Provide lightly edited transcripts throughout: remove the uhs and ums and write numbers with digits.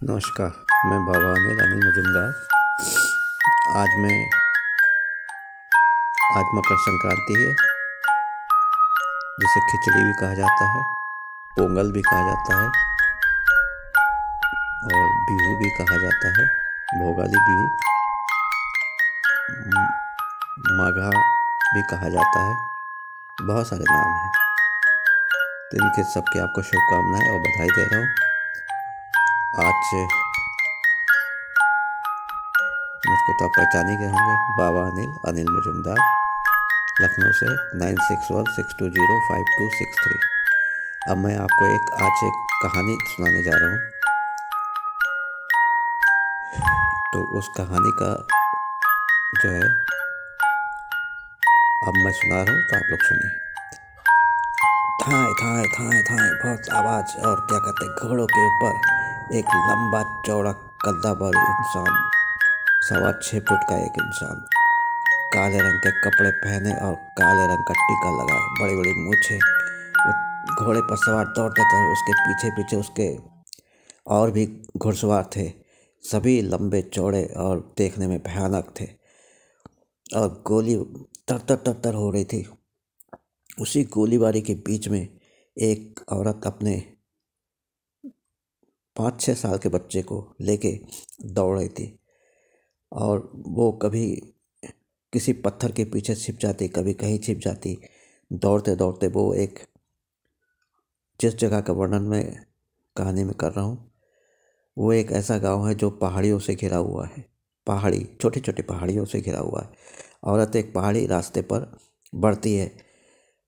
नमस्कार। मैं बाबा अनिल मजुमदार। आज मैं आज मकर संक्रांति है, जिसे खिचड़ी भी कहा जाता है, पोंगल भी कहा जाता है और बिहू भी कहा जाता है। भोगाली बिहू, माघा भी कहा जाता है। बहुत सारे नाम हैं। तो इनके सबके आपको शुभकामनाएं और बधाई दे रहा हूँ। आज मुझको तो आप पहचान ही गए होंगे, बाबा अनिल मजुमदार, लखनऊ से 9616205263। अब मैं आपको आज एक कहानी सुनाने जा रहा हूँ। तो उस कहानी का जो है अब मैं सुना रहा हूँ, तो आप लोग सुनिए। थाए थाए थाए थाए बहुत आवाज, और क्या कहते हैं, घोड़ों के ऊपर एक लंबा चौड़ा कद्दावर इंसान, 6.25 फुट का एक इंसान, काले रंग के कपड़े पहने और काले रंग का टीका लगाए, बड़ी बड़ी मूछें। वो घोड़े पर सवार दौड़ते थे। उसके पीछे पीछे उसके और भी घुड़सवार थे। सभी लंबे चौड़े और देखने में भयानक थे। और गोली तर तर तर तर हो रही थी। उसी गोलीबारी के बीच में एक औरत अपने 5-6 साल के बच्चे को लेके दौड़ रही थी। और वो कभी किसी पत्थर के पीछे छिप जाती, कभी कहीं छिप जाती। दौड़ते दौड़ते वो एक, जिस जगह का वर्णन मैं कहानी में कर रहा हूँ, वो एक ऐसा गांव है जो पहाड़ियों से घिरा हुआ है। पहाड़ी, छोटी छोटी पहाड़ियों से घिरा हुआ है। औरत एक पहाड़ी रास्ते पर बढ़ती है।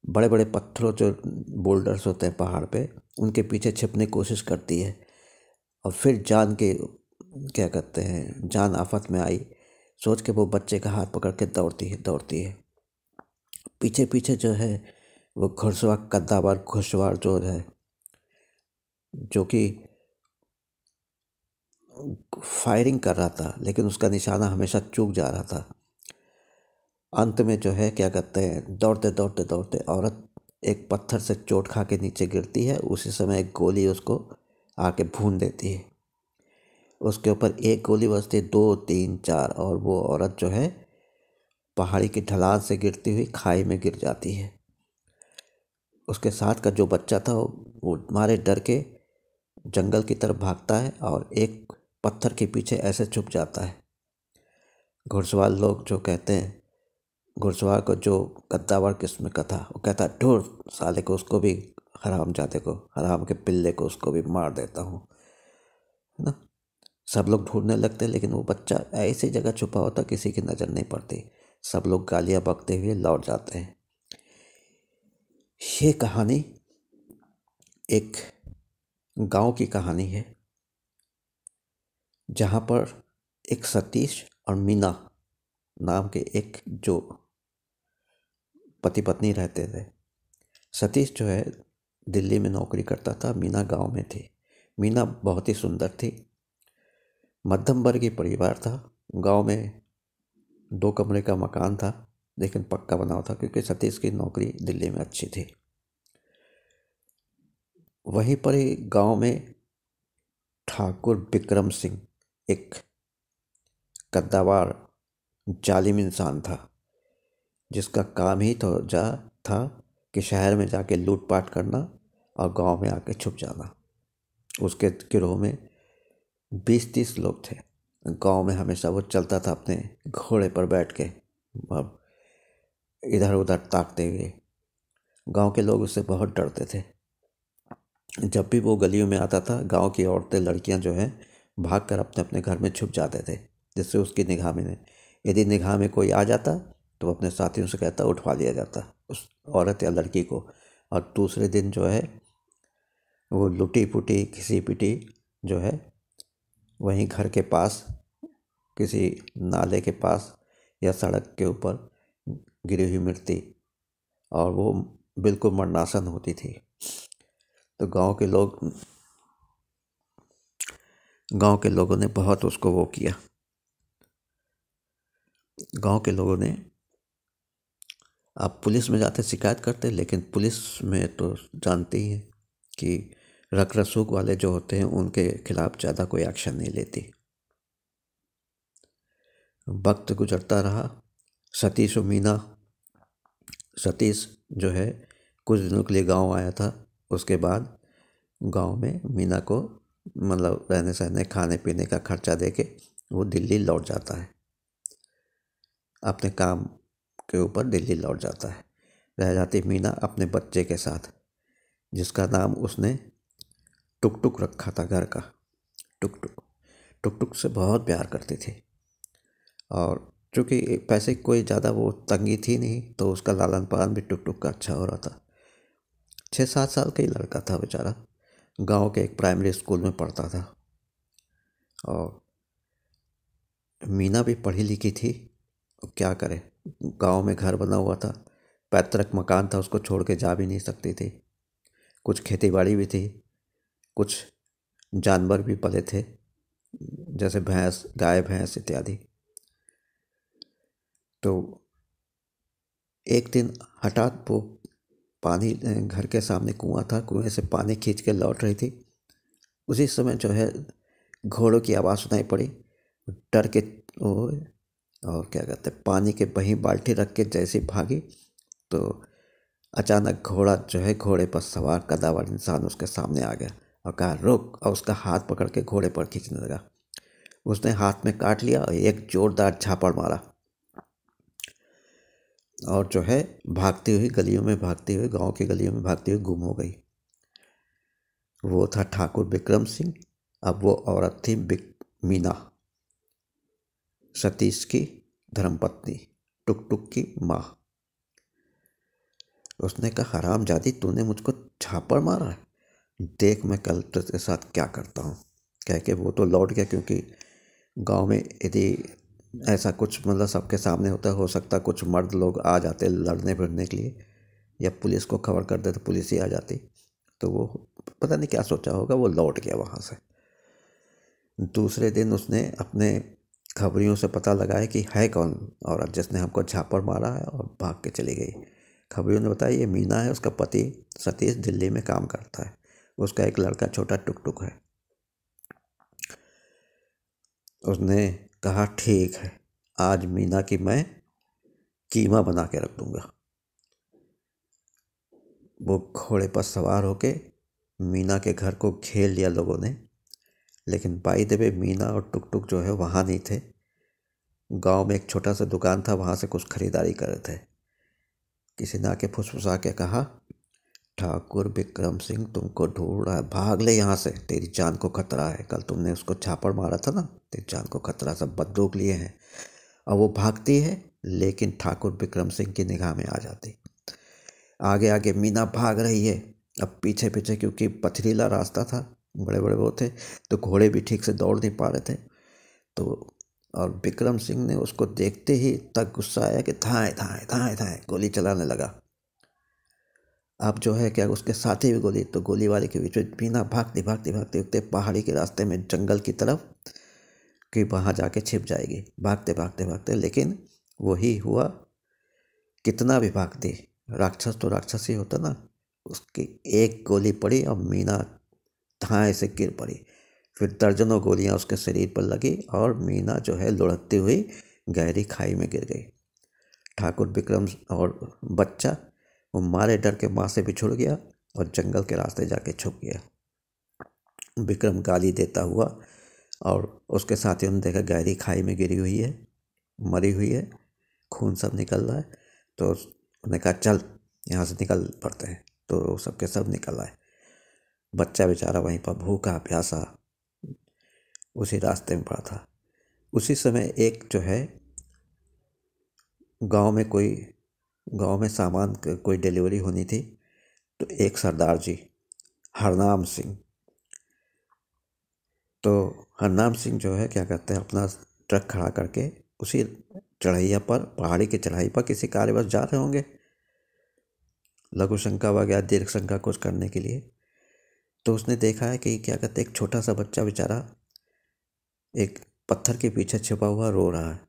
बड़े बड़े पत्थरों, जो बोल्डर्स होते हैं पहाड़ पे, उनके पीछे छिपने की कोशिश करती है। और फिर क्या कहते हैं, जान आफत में आई सोच के वो बच्चे का हाथ पकड़ के दौड़ती है। पीछे पीछे जो है वो घुड़सवार, कद्दावर घुड़सवार जो है, जो कि फायरिंग कर रहा था, लेकिन उसका निशाना हमेशा चूक जा रहा था। अंत में जो है, क्या कहते हैं, दौड़ते दौड़ते दौड़ते औरत एक पत्थर से चोट खा के नीचे गिरती है। उसी समय एक गोली उसको आके भून देती है। उसके ऊपर एक गोली बजती है, 2, 3, 4, और वो औरत जो है पहाड़ी की ढलान से गिरती हुई खाई में गिर जाती है। उसके साथ का जो बच्चा था वो मारे डर के जंगल की तरफ भागता है और एक पत्थर के पीछे ऐसे छुप जाता है। घुड़सवार लोग जो कहते हैं, घुड़सवार को जो कद्दावर किस्म का था, वो कहता है, ढूंढ साले को, उसको भी, हरामजादे को, हराम के पिल्ले को, उसको भी मार देता हूँ, है ना। सब लोग ढूंढने लगते, लेकिन वो बच्चा ऐसी जगह छुपा होता किसी की नज़र नहीं पड़ती। सब लोग गालियाँ बकते हुए लौट जाते हैं। ये कहानी एक गांव की कहानी है, जहाँ पर एक सतीश और मीना नाम के एक जो पति पत्नी रहते थे। सतीश जो है दिल्ली में नौकरी करता था, मीना गांव में थी। मीना बहुत ही सुंदर थी। मध्यम वर्गीय परिवार था। गांव में 2 कमरे का मकान था, लेकिन पक्का बना हुआ था, क्योंकि सतीश की नौकरी दिल्ली में अच्छी थी। वहीं पर ही गांव में ठाकुर विक्रम सिंह, एक कद्दावर जालिम इंसान था, जिसका काम ही तो था कि शहर में जाके लूटपाट करना और गांव में आके छुप जाना। उसके गिरोह में 20-30 लोग थे। गांव में हमेशा वो चलता था अपने घोड़े पर बैठ के, अब इधर उधर ताकते हुए। गांव के लोग उससे बहुत डरते थे। जब भी वो गलियों में आता था, गांव की औरतें, लड़कियां जो हैं, भाग कर अपने अपने घर में छुप जाते थे, जिससे उसकी निगाह में नहीं। यदि निगाह में कोई आ जाता तो वो अपने साथियों से कहता, उठवा लिया जाता उस औरत या लड़की को। और दूसरे दिन जो है वो लुटी पुटी, घिसी पिटी जो है, वहीं घर के पास किसी नाले के पास या सड़क के ऊपर गिरी हुई मिलती, और वो बिल्कुल मरनासन होती थी। तो गांव के लोगों ने बहुत उसको वो किया। गांव के लोगों ने, आप पुलिस में जाते शिकायत करते, लेकिन पुलिस में तो जानते ही हैं कि रक रसूख वाले जो होते हैं उनके खिलाफ ज़्यादा कोई एक्शन नहीं लेती। वक्त गुजरता रहा। सतीश और मीना, सतीश जो है कुछ दिनों के लिए गांव आया था। उसके बाद गांव में मीना को मतलब रहने सहने खाने पीने का खर्चा देके वो दिल्ली लौट जाता है, अपने काम के ऊपर दिल्ली लौट जाता है। रह जाती मीना अपने बच्चे के साथ, जिसका नाम उसने टुक टुक रखा था, घर का टुक टुक। टुक टुक से बहुत प्यार करती थी और चूँकि पैसे की कोई ज़्यादा वो तंगी थी नहीं तो उसका लालन पालन भी टुक टुक का अच्छा हो रहा था। 6-7 साल का ही लड़का था बेचारा, गांव के एक प्राइमरी स्कूल में पढ़ता था और मीना भी पढ़ी लिखी थी। क्या करे, गांव में घर बना हुआ था, पैतृक मकान था, उसको छोड़ के जा भी नहीं सकती थी। कुछ खेती बाड़ी भी थी, कुछ जानवर भी पले थे, जैसे भैंस, गाय भैंस इत्यादि। तो एक दिन हठात वो पानी, घर के सामने कुआं था, कुएं से पानी खींच के लौट रही थी। उसी समय जो है घोड़ों की आवाज़ सुनाई पड़ी। डर के वो और क्या कहते हैं, पानी के वहीं बाल्टी रख के जैसे भागी तो अचानक घोड़ा जो है, घोड़े पर सवार कदावर इंसान उसके सामने आ गया और कहा रुक, और उसका हाथ पकड़ के घोड़े पर खींचने लगा। उसने हाथ में काट लिया और एक जोरदार झापड़ मारा और जो है भागती हुई गलियों में, भागती हुई गांव की गलियों में भागती हुई गुम हो गई। वो था ठाकुर बिक्रम सिंह। अब वो औरत थी मीना, सतीश की धर्मपत्नी, टुक टुक की माँ। उसने कहा हरामजादी, तूने मुझको झापड़ मारा है, देख मैं कल तेरे साथ क्या करता हूँ। कह के वो तो लौट गया, क्योंकि गांव में यदि ऐसा कुछ मतलब सबके सामने होता, हो सकता कुछ मर्द लोग आ जाते लड़ने भिड़ने के लिए, या पुलिस को खबर कर दे तो पुलिस ही आ जाती। तो वो पता नहीं क्या सोचा होगा, वो लौट गया वहाँ से। दूसरे दिन उसने अपने खबरियों से पता लगाया कि है कौन औरत जिसने हमको झापड़ मारा है, और भाग के चली गई। खबरियों ने बताया ये मीना है, उसका पति सतीश दिल्ली में काम करता है, उसका एक लड़का छोटा टुक टुक है। उसने कहा ठीक है, आज मीना की मैं कीमा बना के रख दूंगा। वो घोड़े पर सवार होके मीना के घर को घेर लिया लोगों ने, लेकिन बाई द वे मीना और टुक टुक जो है वहाँ नहीं थे। गांव में एक छोटा सा दुकान था, वहाँ से कुछ खरीदारी कर रहे थे। किसी ने आके फुसफुसा के कहा ठाकुर बिक्रम सिंह तुमको ढूंढ रहा है, भाग ले यहाँ से, तेरी जान को खतरा है। कल तुमने उसको झापड़ मारा था ना, तेरी जान को खतरा, सब बंदूक लिए हैं। और वो भागती है, लेकिन ठाकुर बिक्रम सिंह की निगाह में आ जाती। आगे आगे मीना भाग रही है, अब पीछे पीछे, क्योंकि पथरीला रास्ता था, बड़े बड़े वो थे, तो घोड़े भी ठीक से दौड़ नहीं पा रहे थे। तो और बिक्रम सिंह ने उसको देखते ही तक गुस्सा आया कि धाए धाए धाए धाए गोली चलाने लगा। अब जो है क्या, उसके साथी भी गोली, तो गोली वाले के बीच में मीना भागती भागती भागते उगते पहाड़ी के रास्ते में जंगल की तरफ, कि वहाँ जाके छिप जाएगी। भागते भागते भागते, लेकिन वही हुआ, कितना भी भागती, राक्षस तो राक्षस ही होता ना। उसकी एक गोली पड़ी और मीना धाए से गिर पड़ी। फिर दर्जनों गोलियां उसके शरीर पर लगी और मीना जो है लुढ़कती हुई गहरी खाई में गिर गई। ठाकुर बिक्रम और बच्चा वो मारे डर के माँ से बिछुड़ गया और जंगल के रास्ते जाके छुप गया। विक्रम गाली देता हुआ, और उसके साथियों ने देखा गहरी खाई में गिरी हुई है, मरी हुई है, खून सब निकल रहा है। तो उसने कहा चल यहाँ से निकल पड़ते हैं। तो सबके सब निकल आए। बच्चा बेचारा वहीं पर भूखा प्यासा उसी रास्ते में पड़ा था। उसी समय एक जो है गांव में सामान कोई डिलीवरी होनी थी, तो एक सरदार जी हरनाम सिंह, तो हरनाम सिंह जो है क्या कहते हैं, अपना ट्रक खड़ा करके उसी चढ़ैया पर, पहाड़ी की चढ़ाई पर किसी कार्यवश जा रहे होंगे, लघु शंका वगैरह दीर्घ शंका कुछ करने के लिए। तो उसने देखा है कि क्या कहते हैं, एक छोटा सा बच्चा बेचारा एक पत्थर के पीछे छिपा हुआ रो रहा है।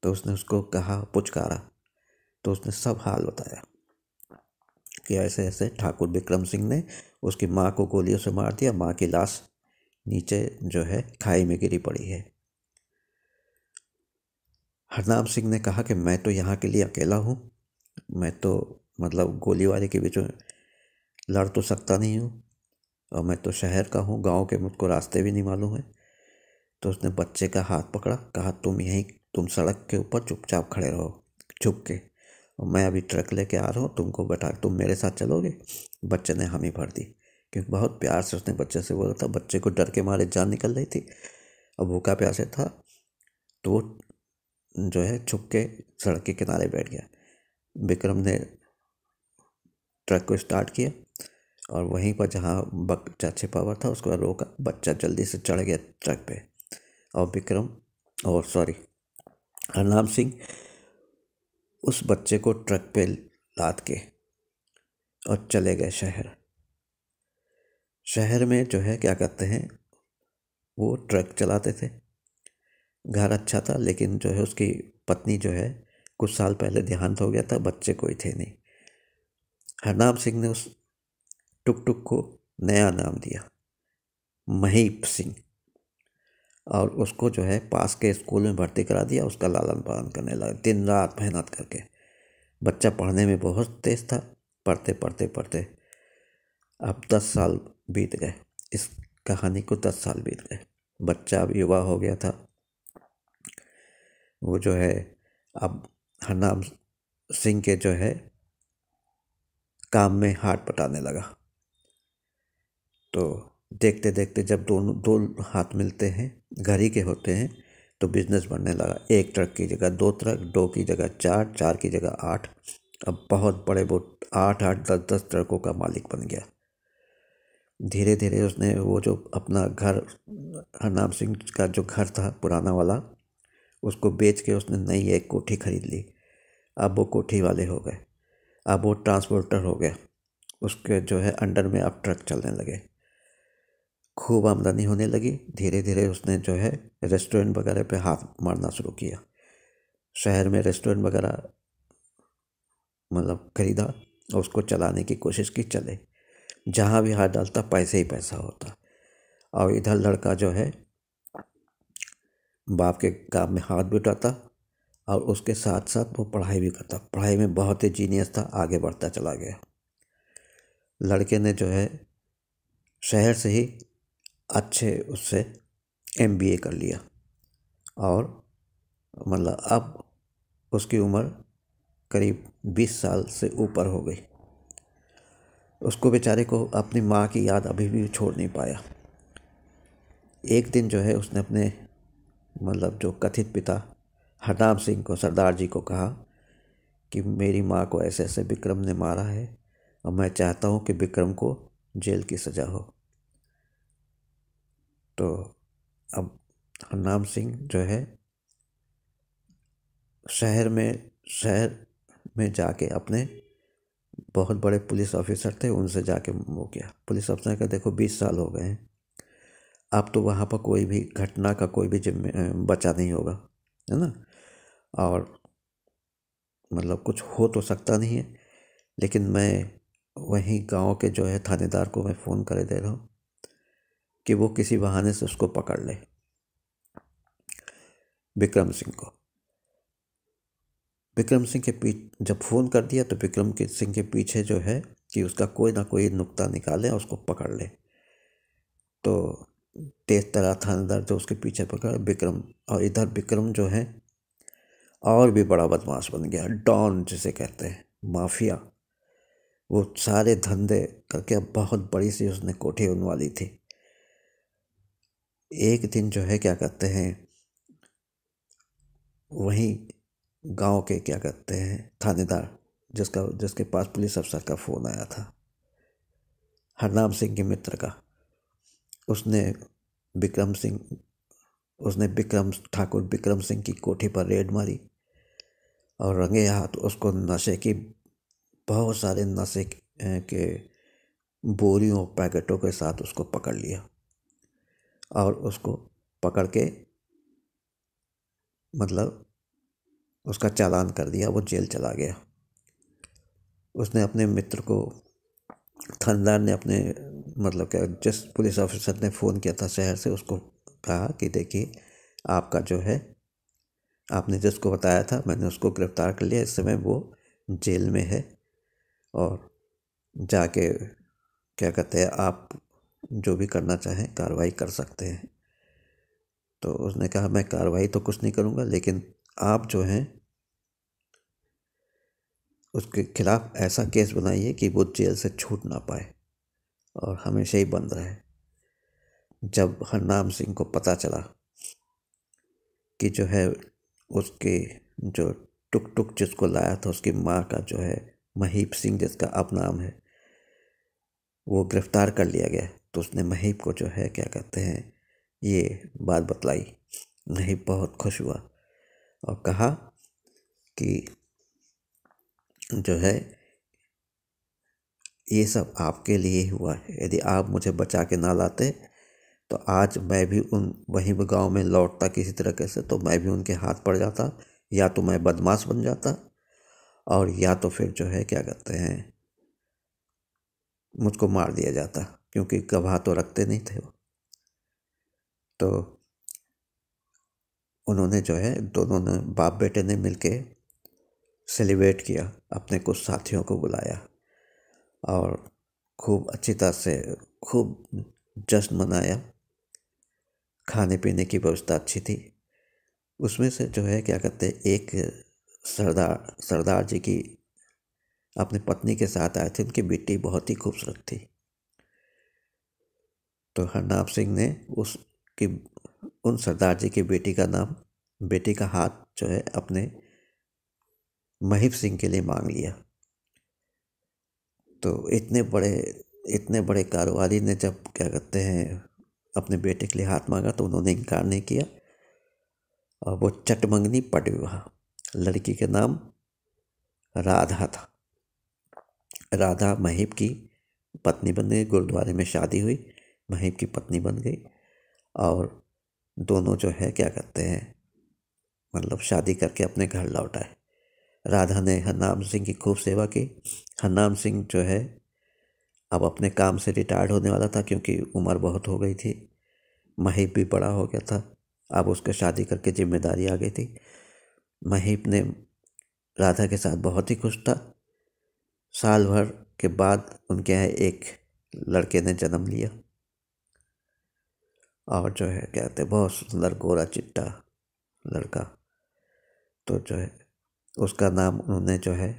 तो उसने उसको कहा, पुचकारा, तो उसने सब हाल बताया कि ऐसे ऐसे ठाकुर विक्रम सिंह ने उसकी माँ को गोलियों से मार दिया, माँ की लाश नीचे जो है खाई में गिरी पड़ी है। हरनाम सिंह ने कहा कि मैं तो यहाँ के लिए अकेला हूँ, मैं तो मतलब गोली वाले के बीच में लड़ तो सकता नहीं हूँ, और मैं तो शहर का हूँ, गांव के मुझको रास्ते भी नहीं मालूम है। तो उसने बच्चे का हाथ पकड़ा, कहा तुम सड़क के ऊपर चुपचाप खड़े रहो, छुप के, और मैं अभी ट्रक लेके आ रहा हूँ, तुमको बैठा, तुम मेरे साथ चलोगे? बच्चे ने हामी भर दी, क्योंकि बहुत प्यार से उसने बच्चे से बोला था। बच्चे को डर के मारे जान निकल रही थी और भूखा प्यासे था, तो वो जो है छुप के सड़क के किनारे बैठ गया। विक्रम ने ट्रक को स्टार्ट किया और वहीं पर जहाँ बच्चा छिपा हुआ था उसको रोका। बच्चा जल्दी से चढ़ गया ट्रक पे, और हरनाम सिंह उस बच्चे को ट्रक पे लाद के और चले गए शहर। शहर में जो है क्या कहते हैं, वो ट्रक चलाते थे, घर अच्छा था, लेकिन जो है उसकी पत्नी जो है कुछ साल पहले देहांत हो गया था, बच्चे कोई थे नहीं। हरनाम सिंह ने उस टुक टुक को नया नाम दिया, महीप सिंह, और उसको जो है पास के स्कूल में भर्ती करा दिया। उसका लालन पालन करने लगा दिन रात मेहनत करके। बच्चा पढ़ने में बहुत तेज था। पढ़ते पढ़ते पढ़ते अब 10 साल बीत गए, इस कहानी को 10 साल बीत गए। बच्चा अब युवा हो गया था। वो जो है अब हरनाम सिंह के जो है काम में हाथ बटाने लगा। तो देखते देखते जब दो हाथ मिलते हैं, घर ही के होते हैं, तो बिजनेस बढ़ने लगा। एक ट्रक की जगह 2 ट्रक, 2 की जगह 4, 4 की जगह 8। अब बहुत बड़े, वो 8-8, 10-10 ट्रकों का मालिक बन गया। धीरे धीरे उसने वो जो अपना घर, हरनाम सिंह का जो घर था पुराना वाला, उसको बेच के उसने नई एक कोठी खरीद ली। अब वो कोठी वाले हो गए, अब वो ट्रांसपोर्टर हो गया। उसके जो है अंडर में अब ट्रक चलने लगे, खूब आमदनी होने लगी। धीरे धीरे उसने जो है रेस्टोरेंट वगैरह पे हाथ मारना शुरू किया। शहर में रेस्टोरेंट वगैरह मतलब खरीदा और उसको चलाने की कोशिश की, चले। जहाँ भी हाथ डालता पैसे ही पैसा होता। और इधर लड़का जो है बाप के काम में हाथ भी उठाता और उसके साथ साथ वो पढ़ाई भी करता। पढ़ाई में बहुत ही जीनियस था, आगे बढ़ता चला गया। लड़के ने जो है शहर से ही अच्छे उससे MBA कर लिया, और मतलब अब उसकी उम्र करीब 20 साल से ऊपर हो गई। उसको बेचारे को अपनी माँ की याद अभी भी छोड़ नहीं पाया। एक दिन जो है उसने अपने मतलब जो कथित पिता हरनाम सिंह को, सरदार जी को कहा कि मेरी माँ को ऐसे ऐसे विक्रम ने मारा है और मैं चाहता हूँ कि विक्रम को जेल की सज़ा हो। तो अब हरनाम सिंह जो है शहर में जाके अपने बहुत बड़े पुलिस ऑफिसर थे, उनसे जाके वो किया। पुलिस अफसर का देखो 20 साल हो गए हैं, अब तो वहाँ पर कोई भी घटना का कोई भी बचा नहीं होगा, है ना। और मतलब कुछ हो तो सकता नहीं है, लेकिन मैं वहीं गांव के जो है थानेदार को मैं फ़ोन करे दे रहा हूँ कि वो किसी बहाने से उसको पकड़ ले, विक्रम सिंह को। विक्रम सिंह के पीछे जब फ़ोन कर दिया तो विक्रम सिंह के पीछे जो है कि उसका कोई ना कोई नुक्ता निकाले और उसको पकड़ ले। तो तेज तर्रार थानेदार जो उसके पीछे पकड़ विक्रम, और इधर विक्रम जो है और भी बड़ा बदमाश बन गया, डॉन जिसे कहते हैं, माफिया। वो सारे धंधे करके अब बहुत बड़ी सी उसने कोठी बनवा ली थी। एक दिन जो है क्या कहते हैं, वहीं गांव के क्या कहते हैं थानेदार, जिसके पास पुलिस अफसर का फ़ोन आया था, हरनाम सिंह के मित्र का, उसने विक्रम सिंह उसने विक्रम ठाकुर विक्रम सिंह की कोठी पर रेड मारी और रंगे हाथ उसको बहुत सारे नशे के बोरियों पैकेटों के साथ उसको पकड़ लिया और उसको पकड़ के मतलब उसका चालान कर दिया। वो जेल चला गया। उसने अपने मित्र को, थानेदार ने अपने मतलब क्या, जिस पुलिस ऑफिसर ने फ़ोन किया था शहर से, उसको कहा कि देखिए आपका जो है, आपने जिसको बताया था मैंने उसको गिरफ्तार कर लिया, इस समय वो जेल में है और जाके क्या कहते हैं, आप जो भी करना चाहें कार्रवाई कर सकते हैं। तो उसने कहा मैं कार्रवाई तो कुछ नहीं करूँगा, लेकिन आप जो हैं उसके खिलाफ ऐसा केस बनाइए कि वो जेल से छूट ना पाए और हमेशा ही बंद रहे। जब हरनाम सिंह को पता चला कि जो है उसके जो टुक टुक जिसको लाया था उसकी माँ का जो है महीप सिंह जिसका अब नाम है, वो गिरफ्तार कर लिया गया, तो उसने महीप को जो है क्या कहते हैं ये बात बतलाई। महीप बहुत खुश हुआ और कहा कि जो है ये सब आपके लिए ही हुआ है, यदि आप मुझे बचा के ना लाते तो आज मैं भी उन वहीं गांव में लौटता किसी तरीके से, तो मैं भी उनके हाथ पड़ जाता, या तो मैं बदमाश बन जाता और या तो फिर जो है क्या कहते हैं मुझको मार दिया जाता, क्योंकि गवाह तो रखते नहीं थे वो। तो उन्होंने जो है दोनों ने बाप बेटे ने मिलके सेलिब्रेट किया, अपने कुछ साथियों को बुलाया और खूब अच्छी तरह से खूब जश्न मनाया। खाने पीने की व्यवस्था अच्छी थी। उसमें से जो है क्या कहते हैं एक सरदार जी की अपनी पत्नी के साथ आए थे, उनकी बेटी बहुत ही खूबसूरत थी। तो हरनाम सिंह ने उसकी उन सरदार जी की बेटी का हाथ जो है अपने महीप सिंह के लिए मांग लिया। तो इतने बड़े कारोबारी ने जब क्या कहते हैं अपने बेटे के लिए हाथ मांगा तो उन्होंने इनकार नहीं किया और वो चटमंगनी पट विवाह, लड़की के नाम राधा था। राधा महीप की पत्नी बन गई, गुरुद्वारे में शादी हुई, महीप की पत्नी बन गई और दोनों जो है क्या कहते हैं मतलब शादी करके अपने घर लौट आए। राधा ने हरनाम सिंह की खूब सेवा की। हरनाम सिंह जो है अब अपने काम से रिटायर्ड होने वाला था, क्योंकि उम्र बहुत हो गई थी, महीप भी बड़ा हो गया था, अब उसके शादी करके जिम्मेदारी आ गई थी। महीप ने राधा के साथ बहुत ही खुश था। साल भर के बाद उनके यहाँ एक लड़के ने जन्म लिया और जो है कहते बहुत सुंदर गोरा चिट्टा लड़का। तो जो है उसका नाम उन्होंने जो है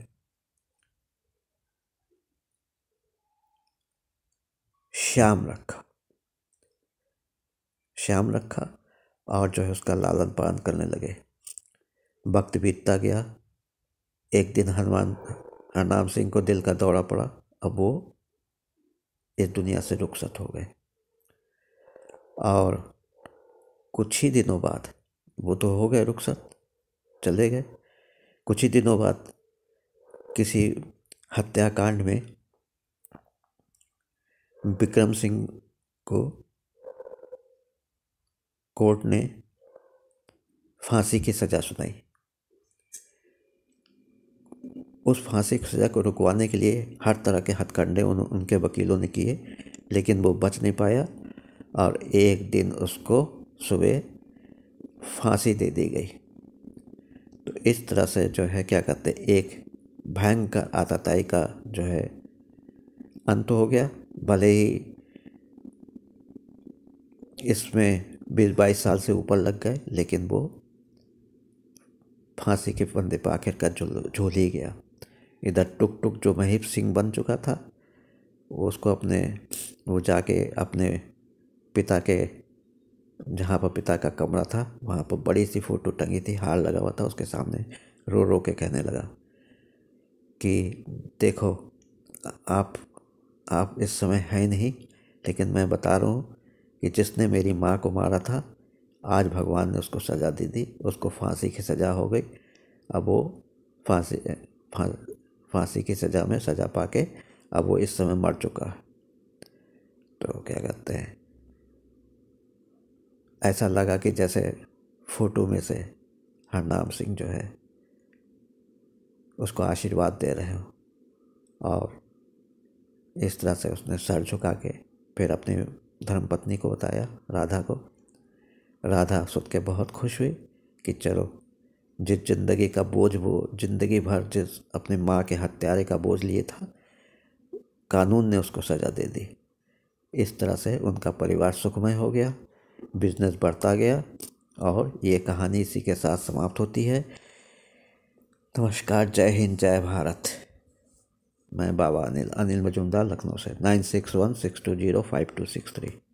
श्याम रखा। श्याम रखा और जो है उसका लालन पालन करने लगे। वक्त बीतता गया। एक दिन हरनाम सिंह को दिल का दौरा पड़ा। अब वो इस दुनिया से रुखसत हो गए और कुछ ही दिनों बाद, वो तो हो गए रुखसत, चले गए। कुछ ही दिनों बाद किसी हत्याकांड में विक्रम सिंह को कोर्ट ने फांसी की सज़ा सुनाई। उस फांसी की सज़ा को रुकवाने के लिए हर तरह के हथकंडे उनके वकीलों ने किए, लेकिन वो बच नहीं पाया और एक दिन उसको सुबह फांसी दे दी गई। तो इस तरह से जो है क्या कहते एक भयंकर आतताई का जो है अंत हो गया। भले ही इसमें 20-22 साल से ऊपर लग गए, लेकिन वो फांसी के फंदे पर आखिरकार झूल ही गया। इधर टुक टुक जो महीप सिंह बन चुका था, उसको वो जाके अपने पिता के, जहाँ पर पिता का कमरा था वहाँ पर बड़ी सी फ़ोटो टंगी थी, हार लगा हुआ था उसके सामने, रो रो के कहने लगा कि देखो आप इस समय है नहीं, लेकिन मैं बता रहा हूँ कि जिसने मेरी माँ को मारा था, आज भगवान ने उसको सज़ा दे दी, उसको फांसी की सज़ा हो गई। अब वो फांसी की सज़ा में सज़ा पाके अब वो इस समय मर चुका है। तो क्या कहते हैं ऐसा लगा कि जैसे फ़ोटो में से हरनाम सिंह जो है उसको आशीर्वाद दे रहे हो। और इस तरह से उसने सर झुका के फिर अपनी धर्मपत्नी को बताया, राधा को। राधा सुन के बहुत खुश हुई कि चलो, जिस जिंदगी का बोझ वो जिंदगी भर जिस अपनी माँ के हत्यारे का बोझ लिए था, कानून ने उसको सज़ा दे दी। इस तरह से उनका परिवार सुखमय हो गया, बिजनेस बढ़ता गया और ये कहानी इसी के साथ समाप्त होती है। नमस्कार, जय हिंद, जय भारत। मैं बाबा अनिल मजूमदार, लखनऊ से। 9616205263।